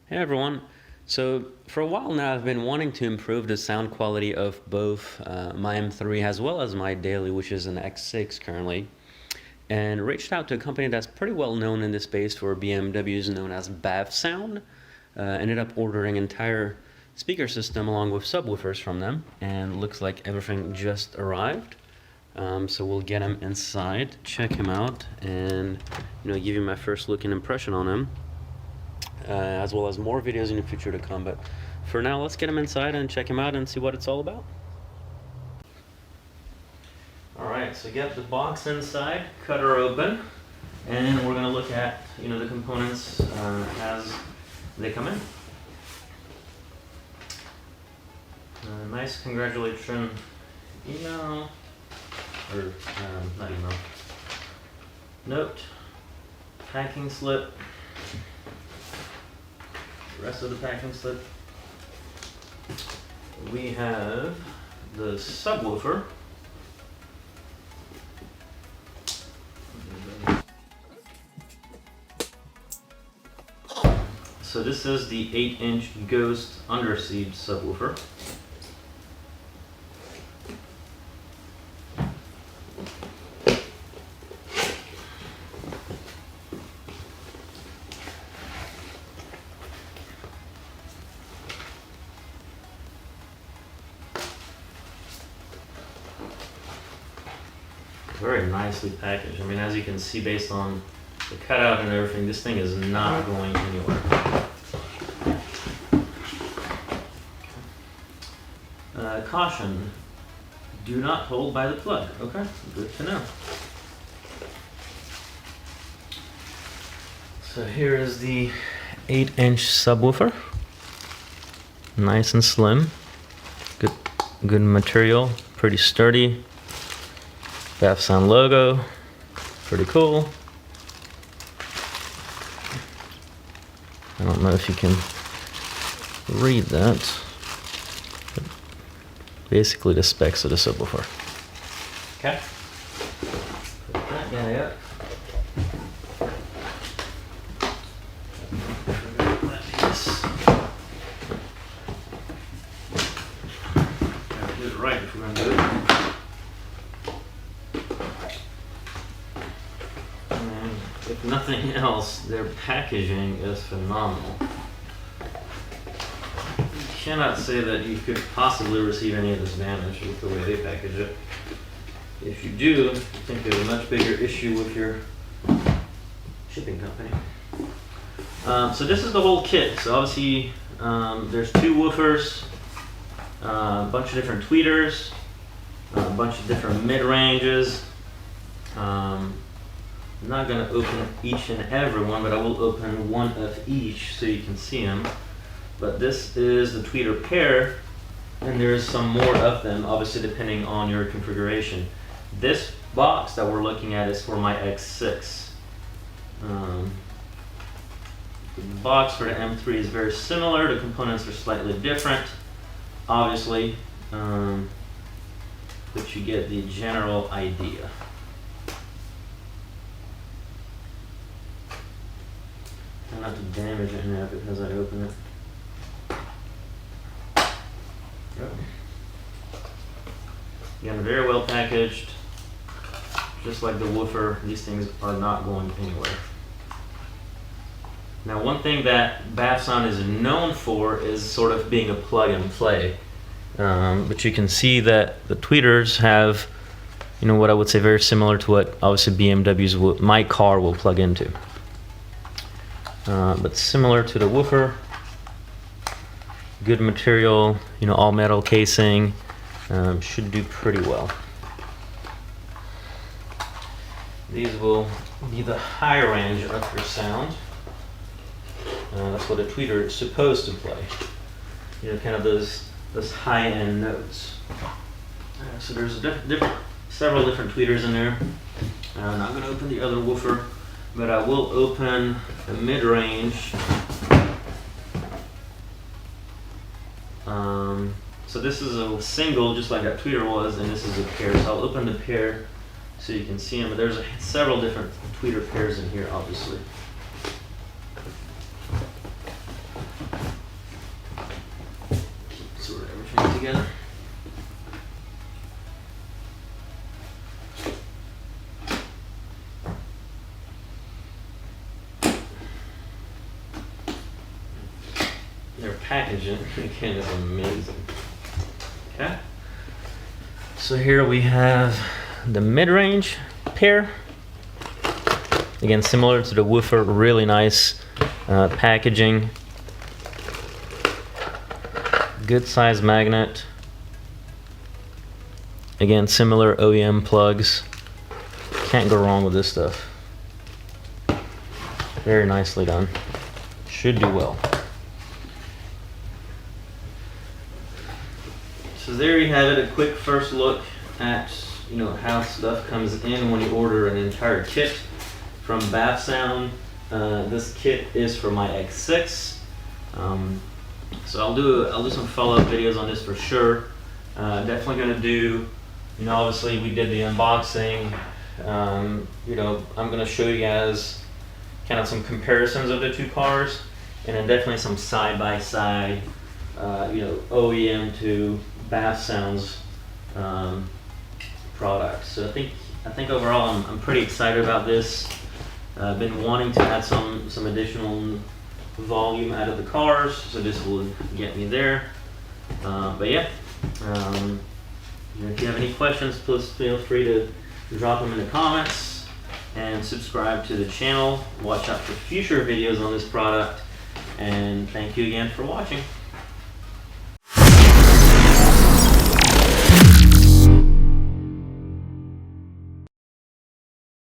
Hey everyone. So for a while now I've been wanting to improve the sound quality of both my M3 as well as my Daily, which is an X6 currently, and reached out to a company that's pretty well known in this space for BMWs, known as Bavsound. Ended up ordering entire speaker system along with subwoofers from them, and looks like everything just arrived. So we'll get him inside, check him out, and give you my first look and impression on him. As well as more videos in the future to come. But for now, let's get him inside and check him out and see what it's all about. Alright, so get the box inside, cut her open, and we're going to look at the components as they come in. Nice congratulations email, or not email, note, packing slip, rest of the packing slip. We have the subwoofer. So this is the 8-inch Ghost underseat subwoofer. Very nicely packaged. I mean, as you can see based on the cutout and everything, this thing is not going anywhere. Caution, do not hold by the plug. Okay, good to know. So here is the 8-inch subwoofer. Nice and slim. Good material, pretty sturdy. Bavsound logo, pretty cool. I don't know if you can read that. But basically the specs of the subwoofer. Okay. Put that guy up. Gotta do it right if we're gonna do it. If nothing else, their packaging is phenomenal. You cannot say that you could possibly receive any of this damage with the way they package it. If you do, I think there's a much bigger issue with your shipping company. So this is the whole kit. So obviously there's 2 woofers, a bunch of different tweeters, a bunch of different mid-ranges. I'm not going to open each and every one, but I will open one of each so you can see them. But this is the tweeter pair, and there's some more of them, obviously depending on your configuration. This box that we're looking at is for my X6. The box for the M3 is very similar. The components are slightly different, obviously, but you get the general idea. Not to damage it now because I open it. Yep. Again, very well packaged. Just like the woofer, these things are not going anywhere. Now, one thing that Bavsound is known for is sort of being a plug and play. But you can see that the tweeters have, what I would say very similar to what obviously BMW's my car will plug into. But similar to the woofer, good material, all metal casing, should do pretty well. These will be the high range of your sound. That's what a tweeter is supposed to play. Kind of those high-end notes. So there's several different tweeters in there. I'm not going to open the other woofer, but I will open the mid-range. So this is a single, just like that tweeter was, and this is a pair. So I'll open the pair so you can see them. But there's several different tweeter pairs in here, obviously. packaging again is amazing. Okay. So here we have the mid-range pair. Again, similar to the woofer, really nice packaging. Good size magnet. Again, similar OEM plugs. Can't go wrong with this stuff. Very nicely done. Should do well. So there you have it, a quick first look at how stuff comes in when you order an entire kit from Bavsound. This kit is for my X6. So I'll do some follow-up videos on this for sure. Definitely gonna do, obviously we did the unboxing. I'm gonna show you guys kind of some comparisons of the two cars, and then definitely some side-by-side, OEM to Bavsound's products. So I think overall I'm pretty excited about this. I've been wanting to add some additional volume out of the cars, so this will get me there. But yeah, if you have any questions, please feel free to drop them in the comments and subscribe to the channel. Watch out for future videos on this product, and thank you again for watching.